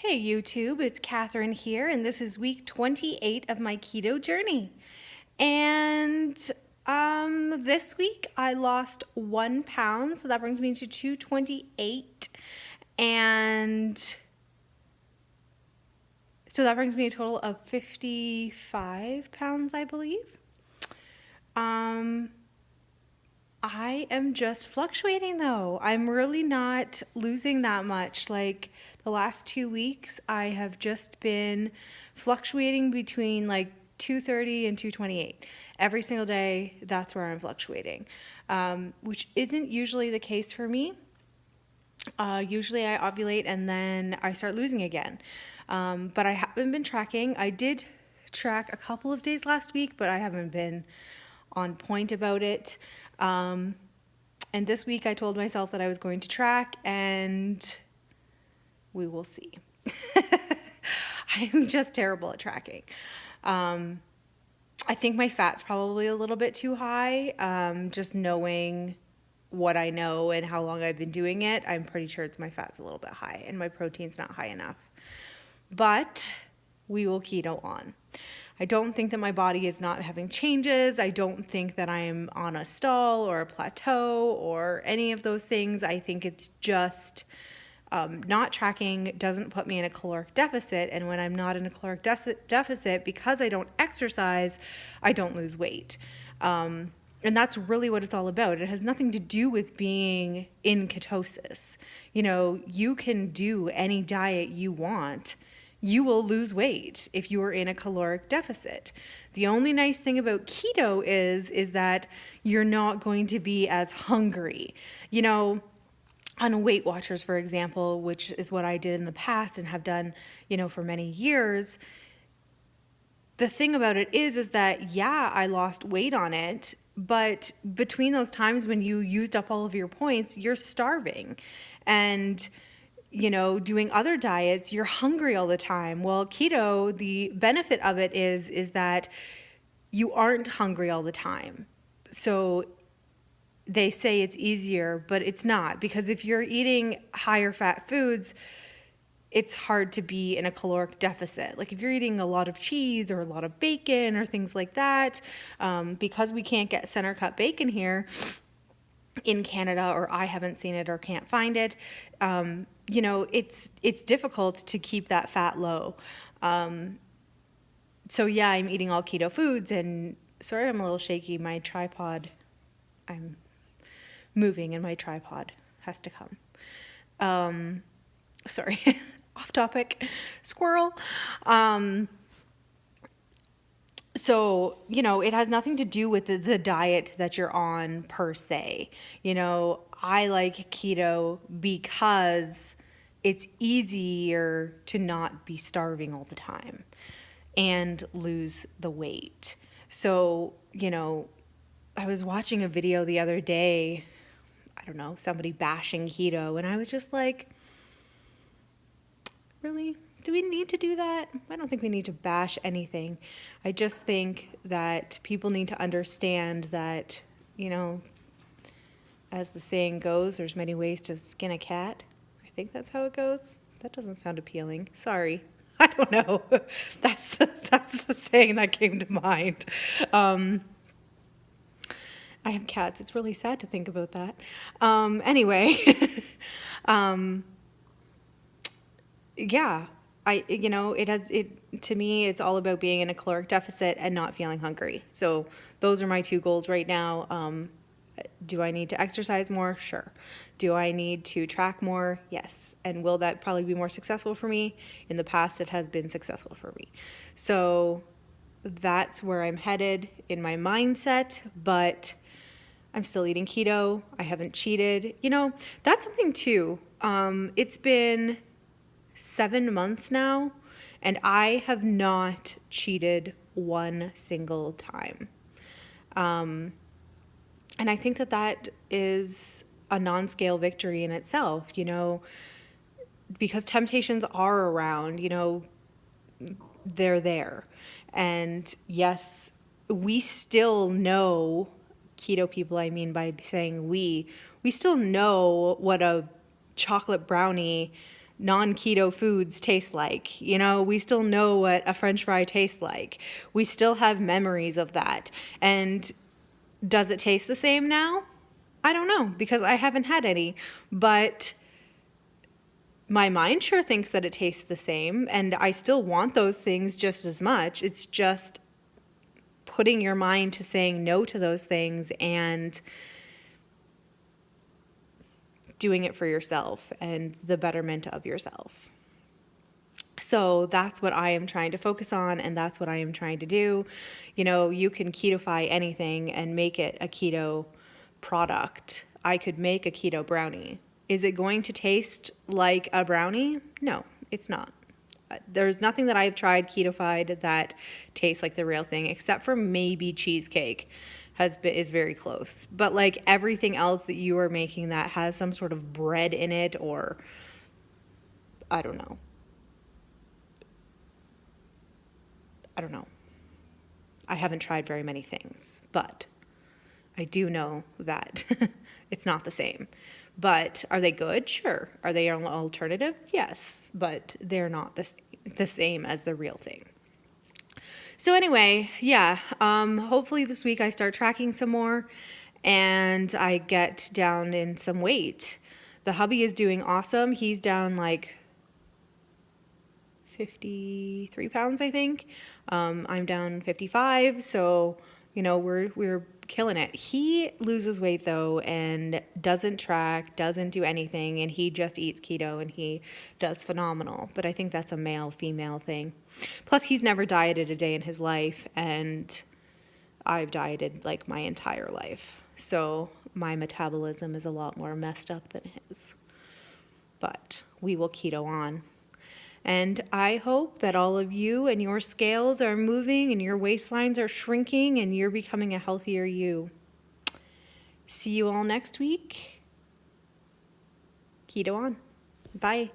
Hey YouTube, it's Catherine here, and this is week 28 of my keto journey. And this week I lost 1 pound, so that brings me to 228. And so that brings me a total of 55 pounds, I believe. I am just fluctuating though. I'm really not losing that much. Like the last 2 weeks, I have just been fluctuating between like 230 and 228. Every single day, that's where I'm fluctuating, which isn't usually the case for me. Usually I ovulate and then I start losing again. But I haven't been tracking. I did track a couple of days last week, but I haven't been on point about it. And this week I told myself that I was going to track, and we will see. I am just terrible at tracking. I think my fat's probably a little bit too high. Just knowing what I know and how long I've been doing it, I'm pretty sure my fat's a little bit high and my protein's not high enough. But we will keto on. I don't think that my body is not having changes. I don't think that I am on a stall or a plateau or any of those things. I think it's just not tracking doesn't put me in a caloric deficit. And when I'm not in a caloric deficit, because I don't exercise, I don't lose weight. And that's really what it's all about. It has nothing to do with being in ketosis. You know, you can do any diet you want. You will lose weight if you are in a caloric deficit. The only nice thing about keto is that you're not going to be as hungry. You know, on Weight Watchers, for example, which is what I did in the past and have done, for many years, the thing about it is that, yeah, I lost weight on it, but between those times when you used up all of your points, you're starving. And doing other diets, you're hungry all the time. Well, keto, the benefit of it is that you aren't hungry all the time. So they say it's easier, but it's not, because if you're eating higher fat foods, it's hard to be in a caloric deficit. Like if you're eating a lot of cheese or a lot of bacon or things like that, because we can't get center cut bacon here in Canada, or I haven't seen it or can't find it, it's difficult to keep that fat low. So yeah, I'm eating all keto foods, and sorry, I'm a little shaky. My tripod, I'm moving and my tripod has to come. Sorry, off topic, squirrel. So, it has nothing to do with the diet that you're on per se. I like keto because it's easier to not be starving all the time and lose the weight. So, I was watching a video the other day, I don't know, somebody bashing keto, and I was just like, really? Do we need to do that? I don't think we need to bash anything. I just think that people need to understand that, as the saying goes, there's many ways to skin a cat. I think that's how it goes. That doesn't sound appealing. Sorry. I don't know. That's the saying that came to mind. I have cats. It's really sad to think about that. Anyway, yeah. To me, it's all about being in a caloric deficit and not feeling hungry. So those are my two goals right now. Do I need to exercise more? Sure. Do I need to track more? Yes. And will that probably be more successful for me? In the past, it has been successful for me. So that's where I'm headed in my mindset, but I'm still eating keto. I haven't cheated. That's something too. It's been 7 months now, and I have not cheated one single time. And I think that is a non-scale victory in itself, because temptations are around, they're there. And yes, we still know, keto people, I mean by saying we still know what a chocolate brownie non-keto foods taste like. You know, we still know what a French fry tastes like. We still have memories of that. And does it taste the same now? I don't know, because I haven't had any. But my mind sure thinks that it tastes the same, and I still want those things just as much. It's just putting your mind to saying no to those things and doing it for yourself and the betterment of yourself. So that's what I am trying to focus on, and that's what I am trying to do. You know, you can ketofy anything and make it a keto product. I could make a keto brownie. Is it going to taste like a brownie? No, it's not. There's nothing that I've tried ketofied that tastes like the real thing, except for maybe cheesecake is very close. But like everything else that you are making that has some sort of bread in it, or I don't know. I haven't tried very many things, but I do know that it's not the same. But are they good? Sure. Are they an alternative? Yes, but they're not the same as the real thing. So anyway, yeah, hopefully this week I start tracking some more and I get down in some weight. The hubby is doing awesome. He's down like 53 pounds, I think. I'm down 55, so you know we're killing it. He loses weight though and doesn't track, doesn't do anything, and he just eats keto and he does phenomenal. But I think that's a male-female thing. Plus, he's never dieted a day in his life, and I've dieted like my entire life. So my metabolism is a lot more messed up than his. But we will keto on. And I hope that all of you and your scales are moving and your waistlines are shrinking and you're becoming a healthier you. See you all next week. Keto on. Bye.